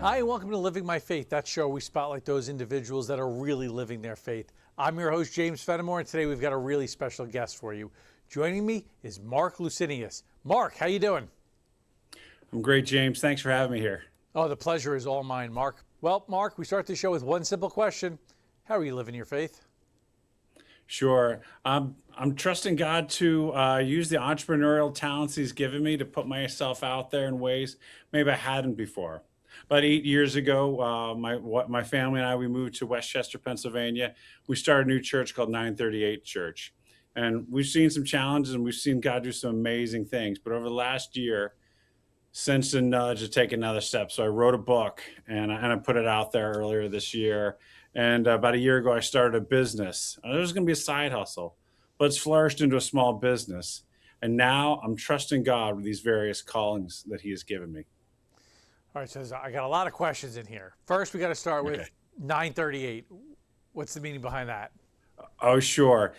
Hi, and welcome to Living My Faith. That show we spotlight those individuals that are really living their faith. I'm your host, James Fenimore, and today we've got a really special guest for you. Joining me is Marc Lucenius. Marc, how you doing? I'm great, James. Thanks for having me here. Oh, the pleasure is all mine, Marc. Well, Marc, we start the show with one simple question. How are you living your faith? Sure. I'm trusting God to use the entrepreneurial talents He's given me to put myself out there in ways maybe I hadn't before. About 8 years ago, my family and I, we moved to Westchester, Pennsylvania. We started a new church called 938 Church. And we've seen some challenges and we've seen God do some amazing things. But over the last year, sensed a nudge to take another step. So I wrote a book and I put it out there earlier this year. And about a year ago, I started a business. It was going to be a side hustle, but it's flourished into a small business. And now I'm trusting God with these various callings that He has given me. All right, so I got a lot of questions in here. First, we got to start with Okay. 938. What's the meaning behind that? Oh, sure.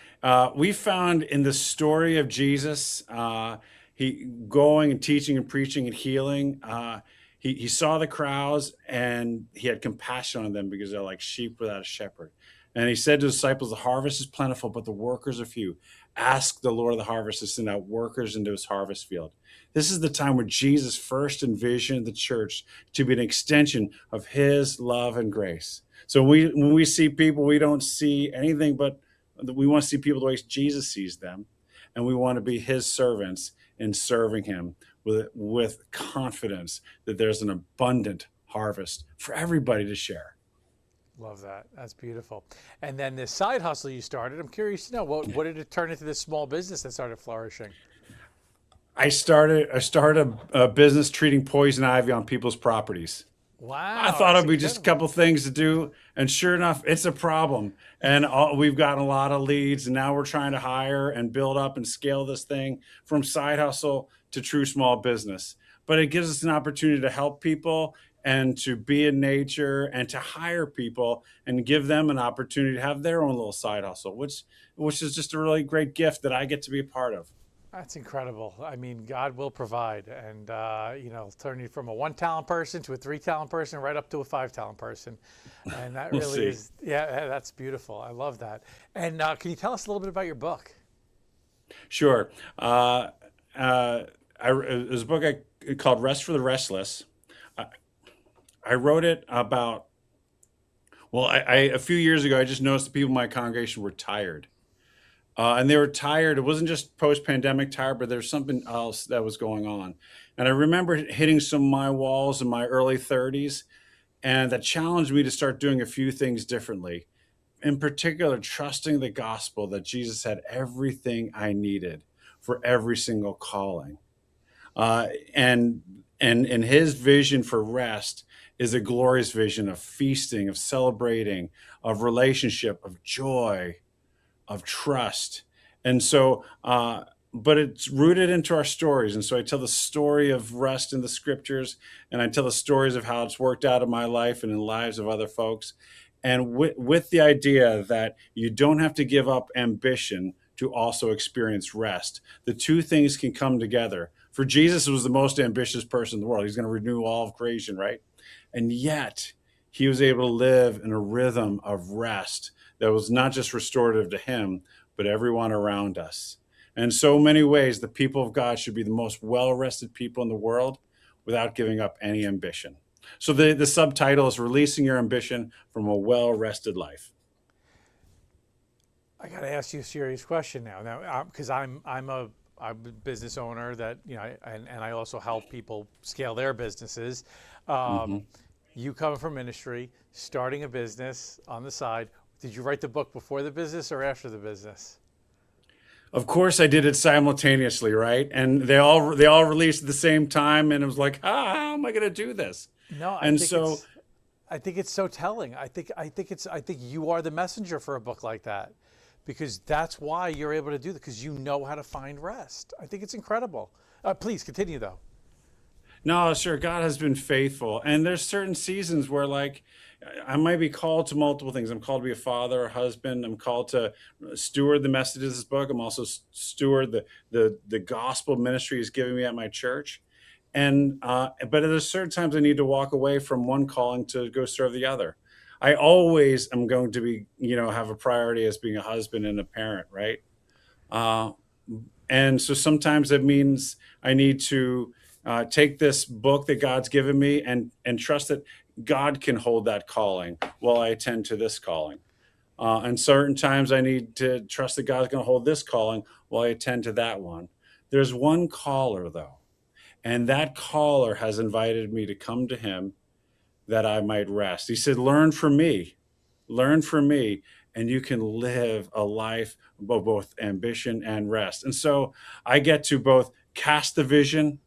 We found in the story of Jesus, he going and teaching and preaching and healing. He saw the crowds and he had compassion on them because they're like sheep without a shepherd. And he said to his disciples, "The harvest is plentiful, but the workers are few. Ask the Lord of the harvest to send out workers into his harvest field." This is the time where Jesus first envisioned the church to be an extension of his love and grace. So when we see people, we don't see anything but we want to see people the way Jesus sees them. And we want to be his servants in serving him with confidence that there's an abundant harvest for everybody to share. Love that. That's beautiful. And then this side hustle you started, I'm curious to know, what did it turn into this small business that started flourishing? I started a business treating poison ivy on people's properties. I Wow, thought that's it'd be just a incredible. couple things to do, and sure enough, it's a problem. And we've gotten a lot of leads, and now we're trying to hire and build up and scale this thing from side hustle to true small business. But it gives us an opportunity to help people and to be in nature and to hire people and give them an opportunity to have their own little side hustle, which is just a really great gift that I get to be a part of. That's incredible. I mean, God will provide, and turn you from a one talent person to a three talent person, right up to a five talent person, and that We'll really see. is, yeah, that's beautiful. I love that. And can you tell us a little bit about your book? Sure. It was a book called Rest for the Restless. I, I wrote it about, well, a few years ago, I just noticed the people in my congregation were tired. And they were tired. It wasn't just post-pandemic tired, but there's something else that was going on. And I remember hitting some of my walls in my early 30s, and that challenged me to start doing a few things differently. In particular, trusting the gospel that Jesus had everything I needed for every single calling. Uh, and and his vision for rest is a glorious vision of feasting, of celebrating, of relationship, of joy, of trust. And so, but it's rooted into our stories. And so I tell the story of rest in the scriptures, and I tell the stories of how it's worked out in my life and in the lives of other folks. And with the idea that you don't have to give up ambition to also experience rest. The two things can come together. For Jesus was the most ambitious person in the world. He's going to renew all of creation, right? And yet he was able to live in a rhythm of rest that was not just restorative to him, but everyone around us. And in so many ways, the people of God should be the most well-rested people in the world without giving up any ambition. So the subtitle is Releasing Your Ambition from a Well-Rested Life. I got to ask you a serious question now, because I'm a business owner that and I also help people scale their businesses. Um, Mhm. you come from ministry, starting a business on the side. Did you write the book before the business or after the business? Of course, I did it simultaneously, right? And they all released at the same time, and it was like, how am I going to do this? No, And so, I think it's so telling. I think you are the messenger for a book like that, because that's why you're able to do that, because you know how to find rest. I think it's incredible. Please continue though. no, sure, God has been faithful, and there's certain seasons where, like, I might be called to multiple things. I'm called to be a father, a husband. I'm called to steward the message of this book. I'm also steward the gospel ministry He's giving me at my church. and but there's certain times I need to walk away from one calling to go serve the other. I always am going to be, have a priority as being a husband and a parent, right? Uh, and so sometimes it means I need to take this book that God's given me and trust that God can hold that calling while I attend to this calling. And certain times I need to trust that God's going to hold this calling while I attend to that one. There's one caller, though, and that caller has invited me to come to him that I might rest. He said, learn from me, and you can live a life of both ambition and rest. And so I get to both cast the vision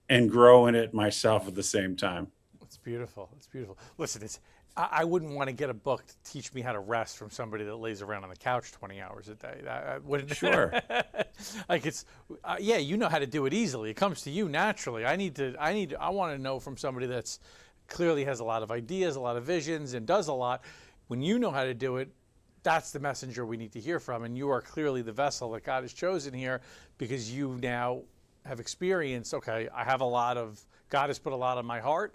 and grow in it myself at the same time. It's beautiful. It's beautiful. Listen, I wouldn't want to get a book to teach me how to rest from somebody that lays around on the couch 20 hours a day. That wouldn't. Sure. Like yeah, you know how to do it easily. It comes to you naturally. I want to know from somebody that's clearly has a lot of ideas, a lot of visions, and does a lot. When you know how to do it, that's the messenger we need to hear from. And you are clearly the vessel that God has chosen here, because you now have experienced, okay, God has put a lot on my heart.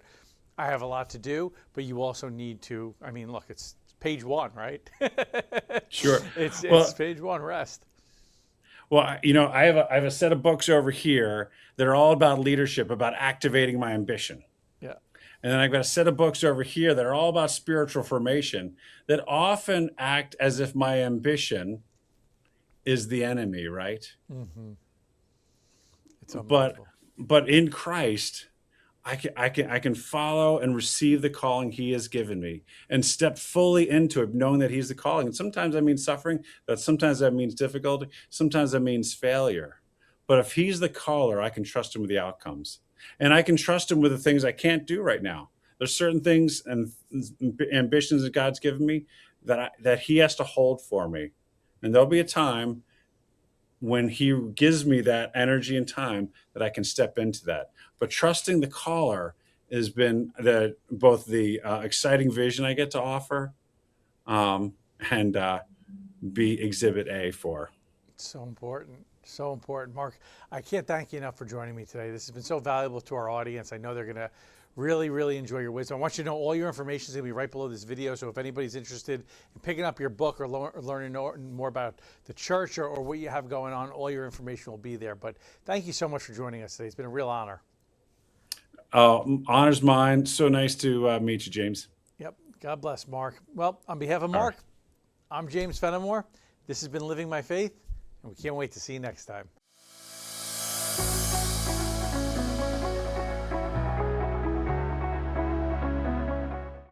I have a lot to do, but you also need to, look, it's page one, right? Sure. It's page one, rest. Well, I have a set of books over here that are all about leadership, about activating my ambition. Yeah. And then I've got a set of books over here that are all about spiritual formation that often act as if my ambition is the enemy, right? Mm-hmm. It's unbelievable. But in Christ, I can follow and receive the calling he has given me and step fully into it, knowing that he's the calling. And sometimes that means suffering, but sometimes that means difficulty. Sometimes that means failure. But if he's the caller, I can trust him with the outcomes. And I can trust him with the things I can't do right now. There's certain things and ambitions that God's given me that he has to hold for me. And there'll be a time when he gives me that energy and time that I can step into that. But trusting the caller has been both the exciting vision I get to offer and be exhibit A for. It's so important. So important. Mark, I can't thank you enough for joining me today. This has been so valuable to our audience. I know they're going to really, really enjoy your wisdom. I want you to know all your information is going to be right below this video. So if anybody's interested in picking up your book or learning more about the church or what you have going on, all your information will be there. But thank you so much for joining us today. It's been a real honor. Honor's mine. So nice to meet you, James. Yep. God bless, Mark. Well, on behalf of Mark, I'm James Fenimore. This has been Living My Faith, and we can't wait to see you next time.